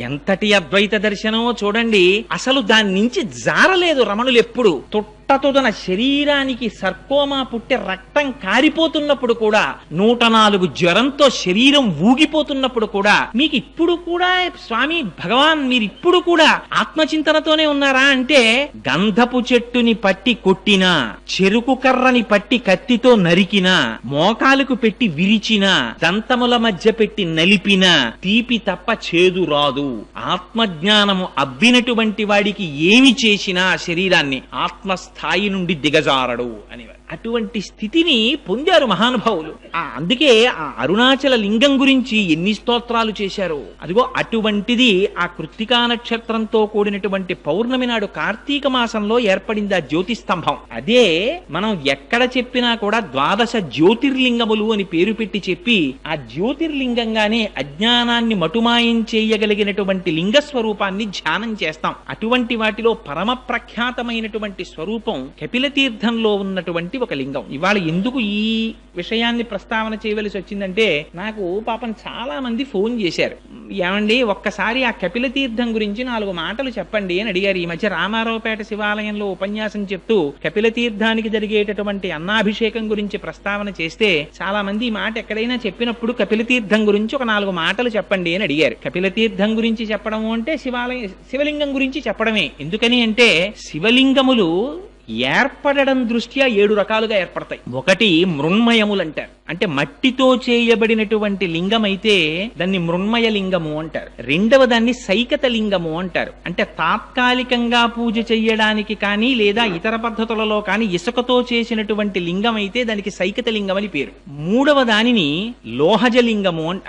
ఎంతటి అద్వైత దర్శనమో చూడండి. అసలు దాని నుంచి జారలేదు రమణులు ఎప్పుడు. తొట్టతొదన శరీరానికి సర్కోమా పుట్టి రక్తం కారిపోతున్నప్పుడు కూడా, 104 జ్వరంతో శరీరం ఊగిపోతున్నప్పుడు కూడా, మీకు ఇప్పుడు కూడా స్వామి భగవాన్ మీరు ఇప్పుడు కూడా ఆత్మచింతనతోనే ఉన్నారా అంటే, గంధపు చెట్టుని పట్టి కొట్టినా, చెరుకు కర్రని పట్టి కత్తితో నరికినా, మోకాలకు పెట్టి విరిచినా, దంతముల మధ్య పెట్టి నలిపినా తీపి తప్ప చేదు రాదు. ఆత్మజ్ఞానము అబ్బినటువంటి వాడికి ఏమి చేసినా శరీరాన్ని ఆత్మస్థాయి నుండి దిగజారడు అనేవారు. అటువంటి స్థితిని పొందారు మహానుభావులు. అందుకే ఆ అరుణాచల లింగం గురించి ఎన్ని స్తోత్రాలు చేశారు. అదిగో అటువంటిది ఆ కృత్తికా నక్షత్రంతో కూడినటువంటి పౌర్ణమి నాడు కార్తీక మాసంలో ఏర్పడింది ఆ జ్యోతిస్తంభం. అదే మనం ఎక్కడ చెప్పినా కూడా 12 జ్యోతిర్లింగములు అని పేరు పెట్టి చెప్పి, ఆ జ్యోతిర్లింగంగానే అజ్ఞానాన్ని మటుమాయం చేయగలిగినటువంటి లింగ స్వరూపాన్ని ధ్యానం చేస్తాం. అటువంటి వాటిలో పరమ ప్రఖ్యాతమైనటువంటి స్వరూపం కపిల తీర్థంలో ఉన్నటువంటి ఒక లింగం. ఇవాళ ఎందుకు ఈ విషయాన్ని ప్రస్తావన చేయవలసి వచ్చిందంటే, నాకు పాపం చాలా మంది ఫోన్ చేశారు, ఏమండి ఒక్కసారి ఆ కపిల తీర్థం గురించి 4 మాటలు చెప్పండి అని అడిగారు. ఈ మధ్య రామారావుపేట శివాలయంలో ఉపన్యాసం చెప్తూ కపిల తీర్థానికి జరిగేటటువంటి అన్నాభిషేకం గురించి ప్రస్తావన చేస్తే, చాలా మంది ఈ మాట ఎక్కడైనా చెప్పినప్పుడు కపిల తీర్థం గురించి ఒక 4 మాటలు చెప్పండి అని అడిగారు. కపిల తీర్థం గురించి చెప్పడము అంటే శివలింగం గురించి చెప్పడమే. ఎందుకని అంటే, శివలింగములు ఏర్పడడం దృష్ట్యా 7 రకాలుగా ఏర్పడతాయి. ఒకటి మృన్మయములు అంటారు, అంటే మట్టితో చేయబడినటువంటి లింగం అయితే దాన్ని మృన్మయ లింగము అంటారు. రెండవ దాన్ని సైకత లింగము అంటారు, అంటే తాత్కాలికంగా పూజ చెయ్యడానికి కానీ లేదా ఇతర పద్ధతులలో కానీ ఇసుకతో చేసినటువంటి లింగం అయితే దానికి సైకత లింగం అని పేరు. మూడవ దానిని లోహజ లింగము అంటారు.